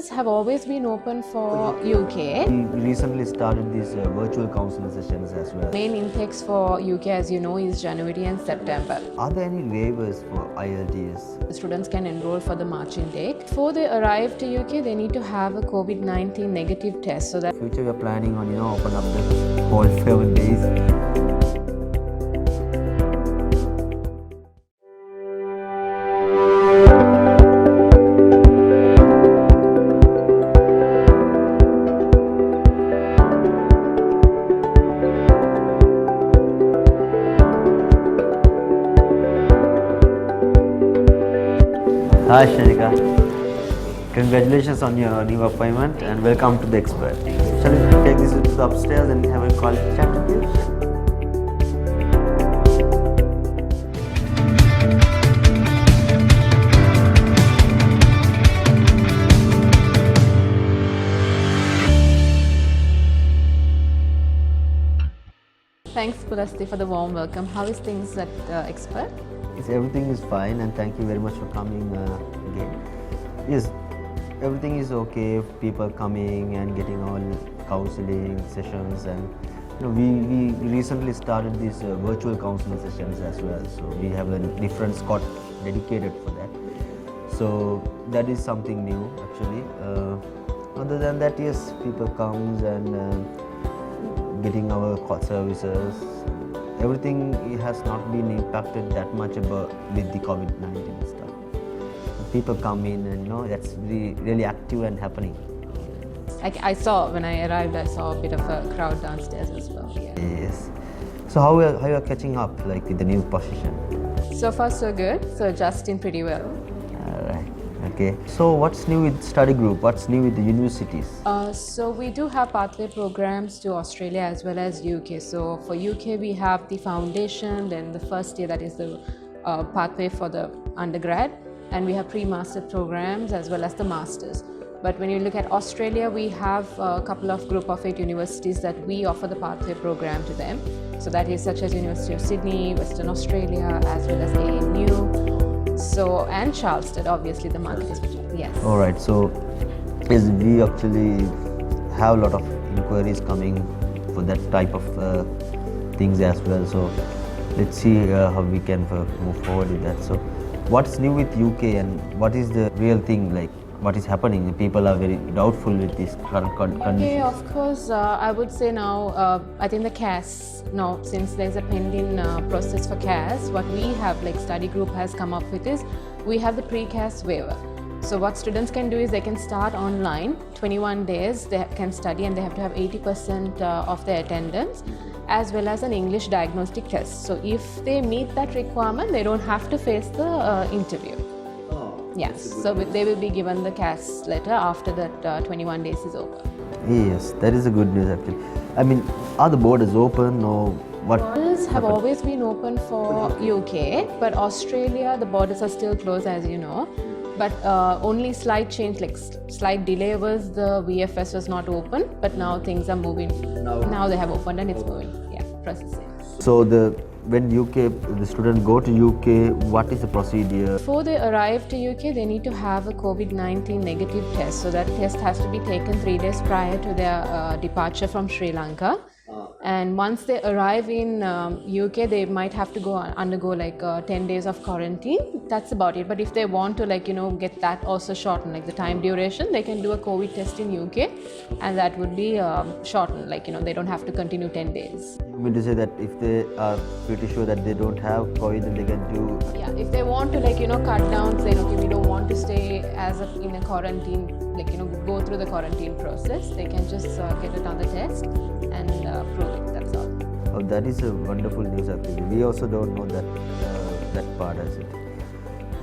Borders have always been open for UK. We recently started these virtual counseling sessions as well. Main intakes for UK, as you know, is January and September. Are there any waivers for IELTS? The students can enroll for the March intake. Before they arrive to UK, they need to have a COVID-19 negative test so that Future, we are planning on open up the whole 7 days. Hi Shanika, congratulations on your new appointment and welcome to the expert. Shall we take this to the upstairs and have a quality chat with you? Thanks Pulasti for the warm welcome. How is things at Expert? Yes, everything is fine and thank you very much for coming again. Yes, everything is okay. People coming and getting all counseling sessions, and we recently started these virtual counseling sessions as well. So we have a different squad dedicated for that. So that is something new actually. Other than that, yes, people comes and getting our services. Everything has not been impacted that much with the COVID-19 stuff. People come in and that's really active and happening. I saw when I arrived, I saw a bit of a crowd downstairs as well. Yeah. Yes. So how you are catching up with the new position? So far so good. So adjusting pretty well. All right. Okay. So what's new with study group? What's new with the universities? So we do have pathway programs to Australia as well as UK. So for UK we have the foundation, then the first year, that is the pathway for the undergrad, and we have pre-master programs as well as the masters. But when you look at Australia, we have a couple of group of 8 universities that we offer the pathway program to them. So that is such as University of Sydney, Western Australia, as well as ANU. So, and Charleston, obviously the market is, yes. All right. So yes, we actually have a lot of inquiries coming for that type of things as well. So let's see how we can move forward with that. So what's new with UK and what is the real thing, what is happening? People are very doubtful with this current conditions. Okay, of course, I would say now, I think the CAS, now since there's a pending process for CAS, what we have, study group has come up with is, we have the pre-CAS waiver. So what students can do is they can start online, 21 days they can study, and they have to have 80% of their attendance, as well as an English diagnostic test. So if they meet that requirement, they don't have to face the interview. Yes, so they will be given the CAS letter after that 21 days is over. Yes, that is a good news actually. I mean, are the borders open or what? Borders have always been open for UK, but Australia, the borders are still closed, as you know. But only slight change, slight delay was the VFS was not open, but now things are moving. Now they have opened and it's moving, processing. So when the student go to UK, what is the procedure? Before they arrive to UK, they need to have a COVID-19 negative test. So that test has to be taken 3 days prior to their departure from Sri Lanka. And once they arrive in UK, they might have to undergo 10 days of quarantine. That's about it. But if they want to get that also shortened, the time duration, they can do a COVID test in UK, and that would be shortened. They don't have to continue 10 days. You mean to say that if they are pretty sure that they don't have COVID, then they can do? Yeah, if they want to cut down, saying okay, we don't want to stay in a quarantine, go through the quarantine process, they can just get another test and prove it. That's all. Oh, that is a wonderful news actually. We also don't know that part as it.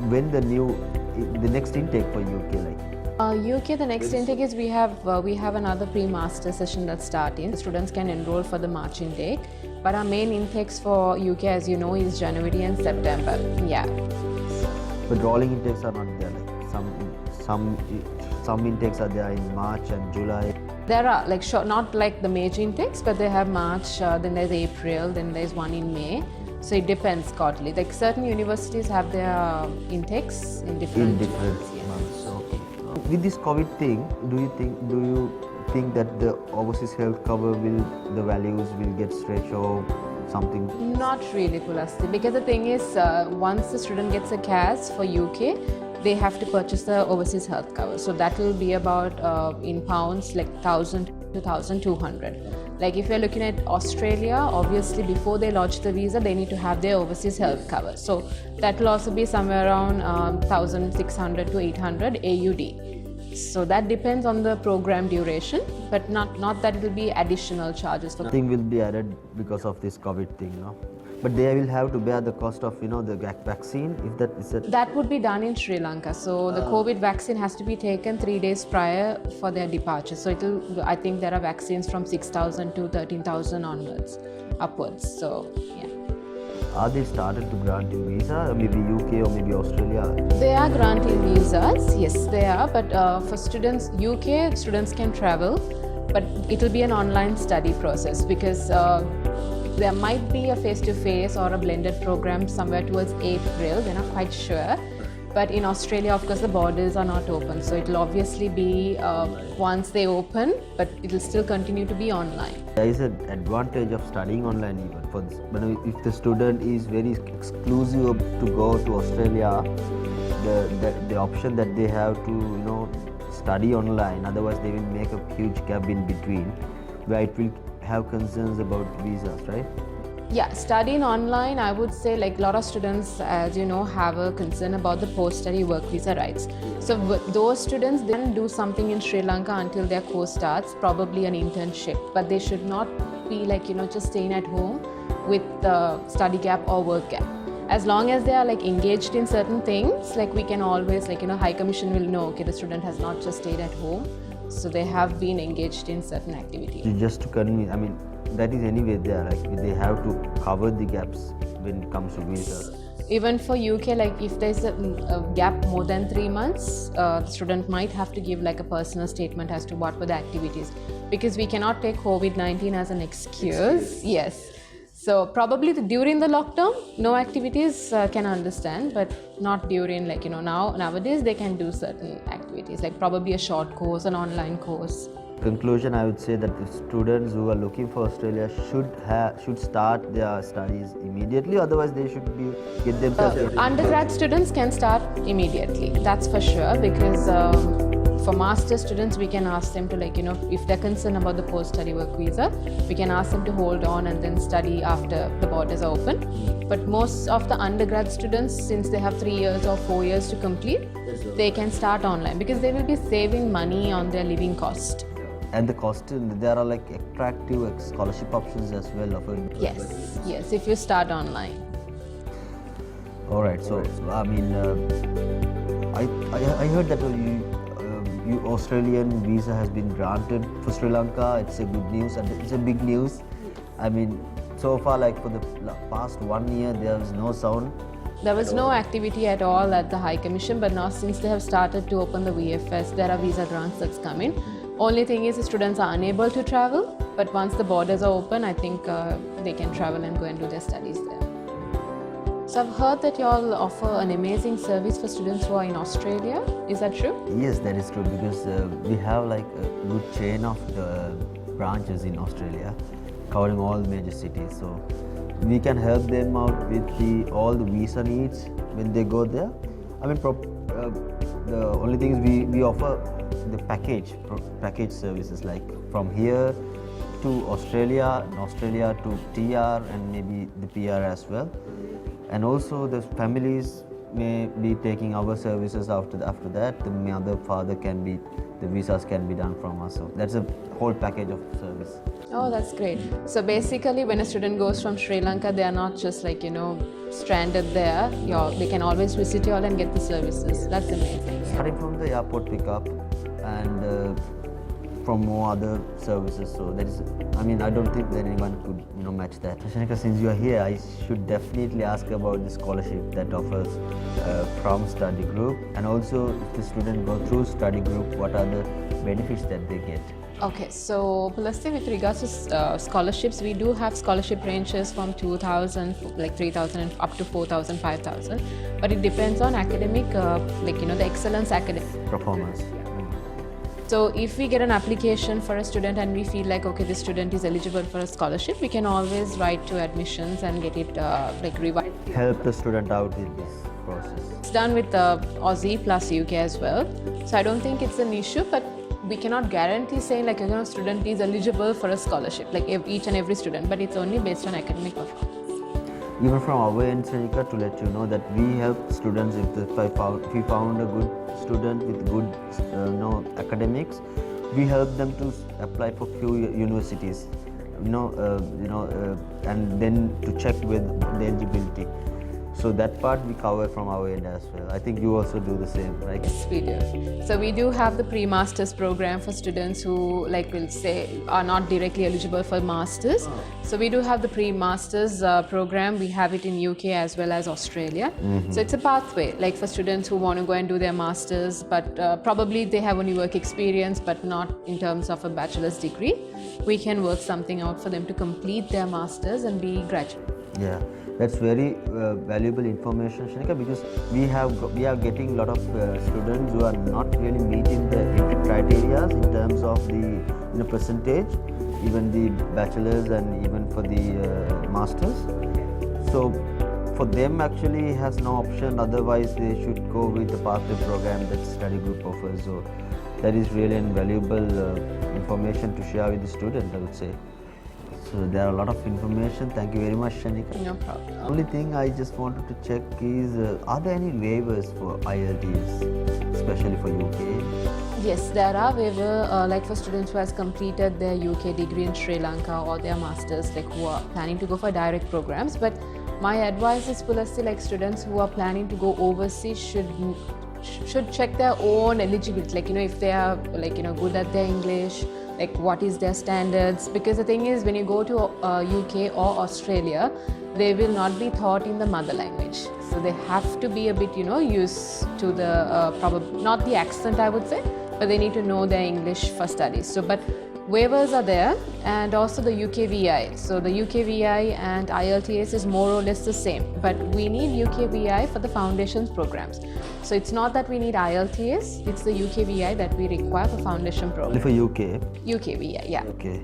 When the next intake for UK UK, the next intake is we have another pre-master session that's starting. The students can enroll for the March intake, but our main intakes for UK, as you know, is January and September. Yeah. But rolling intakes are not there. Some intakes are there in March and July. There are not like the major intakes, but they have March, then there's April, then there's one in May. So it depends quarterly. Certain universities have their intakes in different months. Okay. with this COVID thing, do you think that the overseas health cover the values will get stretched or something? Not really, Pulasti, because the thing is, once the student gets a CAS for UK, they have to purchase the overseas health cover. So that will be about in pounds like 1,000 to 1,200. Like if you're looking at Australia, obviously before they launch the visa, they need to have their overseas health cover. So that will also be somewhere around 1,600 to 800 AUD. So that depends on the program duration, but not that it will be additional charges for. Nothing will be added because of this COVID thing, no? But they will have to bear the cost of the vaccine. If that is that. That would be done in Sri Lanka. So the COVID vaccine has to be taken 3 days prior for their departure. So I think there are vaccines from 6,000 to 13,000 onwards, upwards. So yeah. Are they started to grant you visa? Maybe UK or maybe Australia? They are granting visas. Yes, they are. But for students, UK students can travel, but it will be an online study process because. There might be a face-to-face or a blended program somewhere towards April. We're not quite sure. But in Australia, of course, the borders are not open. So it will obviously be once they open, but it will still continue to be online. There is an advantage of studying online even for this. But if the student is very exclusive to go to Australia, the option that they have to study online, otherwise they will make a huge gap in between, where it will have concerns about visas, right? Yeah, studying online, I would say like a lot of students, as you know, have a concern about the post-study work visa rights. So those students then do something in Sri Lanka until their course starts, probably an internship, but they should not be like, just staying at home with the study gap or work gap. As long as they are like engaged in certain things, like we can always High Commission will know, okay, the student has not just stayed at home. So they have been engaged in certain activities. Just to convince, that is anyway there. Like they have to cover the gaps when it comes to visas. Even for UK, like if there's a gap more than 3 months, the student might have to give like a personal statement as to what were the activities, because we cannot take COVID-19 as an excuse. Yes. So probably during the lockdown, no activities can understand, but not during nowadays they can do certain activities, like probably a short course, an online course. Conclusion, I would say that the students who are looking for Australia should start their studies immediately. Otherwise, they should get themselves. Undergrad students can start immediately. That's for sure, because for master students, we can ask them to if they're concerned about the post-study work visa, we can ask them to hold on and then study after the borders are open. But most of the undergrad students, since they have 3 years or 4 years to complete, they can start online because they will be saving money on their living cost. And the cost, there are like attractive scholarship options as well offered. Yes, if you start online. All right, so I heard that you Australian visa has been granted for Sri Lanka. It's a good news and it's a big news. So far, like for the past 1 year, there was no sound. There was no activity at all at the High Commission, but now since they have started to open the VFS, there are visa grants that's coming. Only thing is the students are unable to travel, but once the borders are open, I think they can travel and go and do their studies there. So I've heard that you all offer an amazing service for students who are in Australia. Is that true? Yes, that is true, because we have like a good chain of branches in Australia covering all major cities. So we can help them out with all the visa needs when they go there. The only thing is we offer the package services, like from here to Australia, and Australia to TR, and maybe the PR as well. And also the families may be taking our services after that. The mother, father the visas can be done from us. So that's a whole package of service. Oh, that's great. So basically, when a student goes from Sri Lanka, they are not just stranded there. They can always visit you all and get the services. That's amazing. Starting from the airport pickup and from more other services. So that is, I don't think that anyone could match that. Shanika, since you are here, I should definitely ask about the scholarship that offers from study group, and also if the student go through study group, what are the benefits that they get? Okay, so Pulasti, with regards to scholarships, we do have scholarship ranges from 2,000, like 3,000 up to 4,000, 5,000. But it depends on academic, the excellence academic Performance. So if we get an application for a student and we feel like, okay, this student is eligible for a scholarship, we can always write to admissions and get it like revised. Help the student out in this process. It's done with Aussie plus UK as well. So I don't think it's an issue, but we cannot guarantee saying like, you know, student is eligible for a scholarship, like each and every student, but it's only based on academic performance. Even from our end, Shanika, to let you know that we help students if we found a good student with good academics, we help them to apply for few universities, and then to check with the eligibility. So that part we cover from our end as well. I think you also do the same, right? Yes, we do. So we do have the pre-masters program for students who, like we'll say, are not directly eligible for masters. So we do have the pre-masters program. We have it in UK as well as Australia. So it's a pathway, like for students who want to go and do their masters, but probably they have only work experience, but not in terms of a bachelor's degree. We can work something out for them to complete their masters and be graduate. Yeah, that's very valuable information, Shanika, because we are getting a lot of students who are not really meeting the entry criteria in terms of the percentage, even the bachelors and even for the masters. So for them actually has no option, otherwise they should go with the pathway program that study group offers. So that is really invaluable information to share with the student, I would say. So there are a lot of information. Thank you very much, Shanika. No problem. Only thing I just wanted to check is, are there any waivers for IELTS, especially for UK? Yes, there are waiver like for students who has completed their UK degree in Sri Lanka or their masters, like who are planning to go for direct programs. But my advice is, Pulasti, like students who are planning to go overseas should check their own eligibility, like, you know, if they are, like, you know, good at their English, like what is their standards, because the thing is, when you go to UK or Australia, they will not be taught in the mother language, so they have to be a bit, you know, used to the probably not the accent, I would say, but they need to know their English for studies. So but waivers are there, and also the UKVI. So the UKVI and IELTS is more or less the same, but we need UKVI for the foundations programs. So it's not that we need IELTS, it's the UKVI that we require for foundation Only program. for UK? UKVI, yeah. Okay.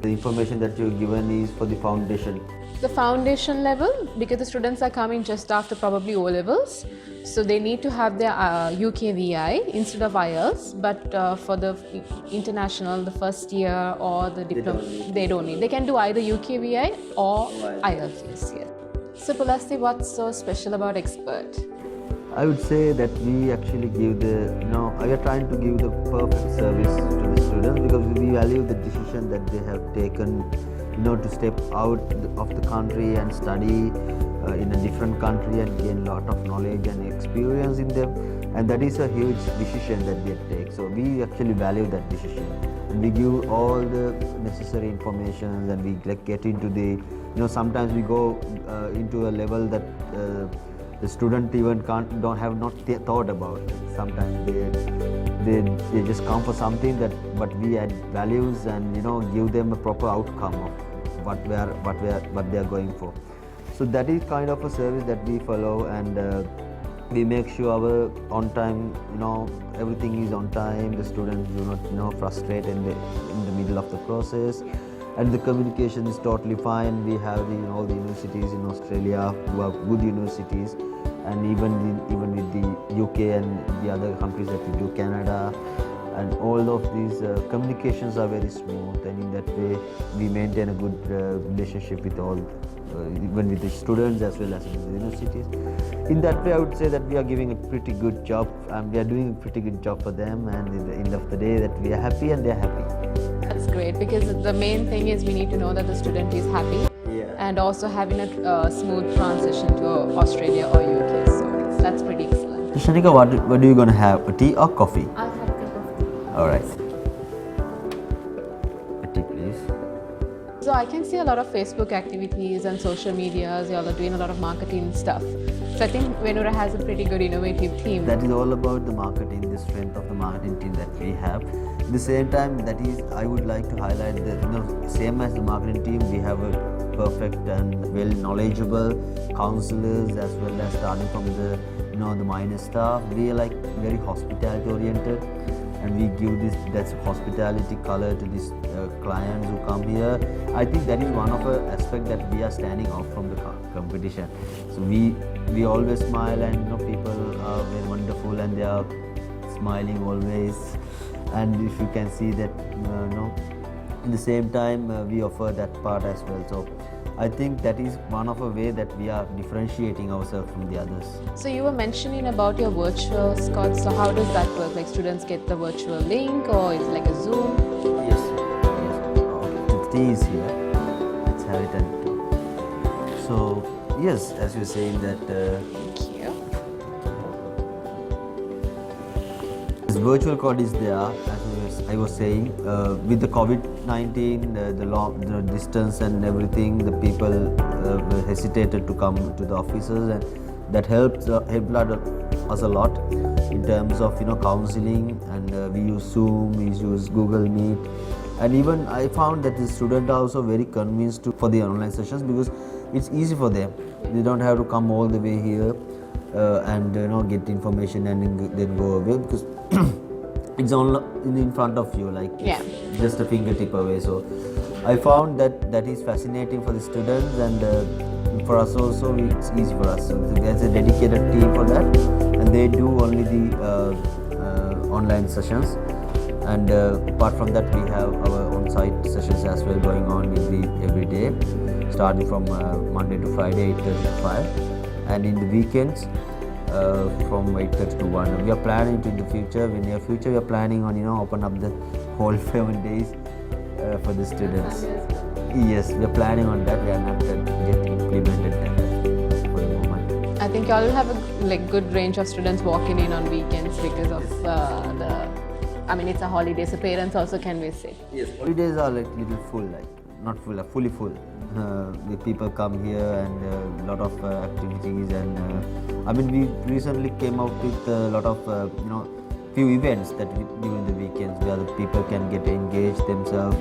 The information that you've given is for the foundation. The foundation level, because the students are coming just after probably O levels, so they need to have their UKVI instead of IELTS. But for the international, the first year or the diploma, they don't need. They can do either UKVI or IELTS. Yeah. So Pulasti, what's so special about Expert? I would say that we actually give we are trying to give the perfect service to the students, because we value the decision that they have taken, to step out of the country and study in a different country and gain a lot of knowledge and experience in them, and that is a huge decision that they take. So we actually value that decision, and we give all the necessary information, and we get into the, sometimes we go into a level that the student even don't have not thought about it. Sometimes they just come for something but we add values and give them a proper outcome of what they are going for. So that is kind of a service that we follow, and we make sure our on time, everything is on time. The students do not frustrate in the middle of the process, and the communication is totally fine. We have all the universities in Australia who are good universities, and even with the UK and the other countries that we do, Canada, and all of these communications are very smooth, and in that way we maintain a good relationship with all, even with the students as well as with the universities. In that way, I would say that we are giving a pretty good job, and we are doing a pretty good job for them, and at the end of the day that we are happy and they are happy. That's great, because the main thing is we need to know that the student is happy, and also having a smooth transition to Australia or UK. So that's pretty excellent. Shanika, what are you going to have? A tea or coffee? I'll have a cup of tea. All right. A tea, please. So I can see a lot of Facebook activities and social medias. Y'all are doing a lot of marketing stuff. So I think Venura has a pretty good innovative team. That is all about the marketing, the strength of the marketing team that we have. At the same time, that is, I would like to highlight that same as the marketing team, we have a perfect and well knowledgeable counselors, as well as starting from the the minor staff. We are like very hospitality oriented, and we give this that's hospitality color to these clients who come here. I think that is one of the aspect that we are standing out from the competition. So we always smile, and people are very wonderful and they are smiling always. And if you can see that, in the same time we offer that part as well. So I think that is one of a way that we are differentiating ourselves from the others. So you were mentioning about your virtual Scott. So how does that work? Like students get the virtual link, or is it like a Zoom? Yes. The tea is here. Let's have it. And so yes, as you're saying that. Thank you. This virtual code is there, as I was saying. With the COVID-19, the distance and everything, the people hesitated to come to the offices, and that helped us a lot in terms of counseling. And we use Zoom, we use Google Meet, and even I found that the students are also very convinced for the online sessions because it's easy for them. They don't have to come all the way here and get information and then go away, because it's in front of you, like just a fingertip away. So I found that is fascinating for the students, and for us also it's easy for us. So there's a dedicated team for that, and they do only the online sessions. And apart from that, we have our on-site sessions as well going on every day, starting from Monday to Friday, 8:30 to 5, and in the weekends from 8:30 to 1. We are planning to in the near future, we are planning on open up the whole 7 days for the students. Yes, we are planning on that. We are not yet implemented that for the moment. I think you all will have a good range of students walking in on weekends because of it's a holiday, so parents also can visit. Yes, holidays are like little full, like not full, fully full. The people come here, and a lot of activities, and we recently came out with a lot of few events that we do in the weekends where the people can get engaged themselves.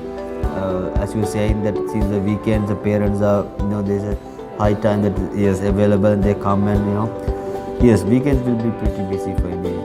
As you were saying, that since the weekends the parents are there's a high time that is available, and they come, and yes, weekends will be pretty busy for me.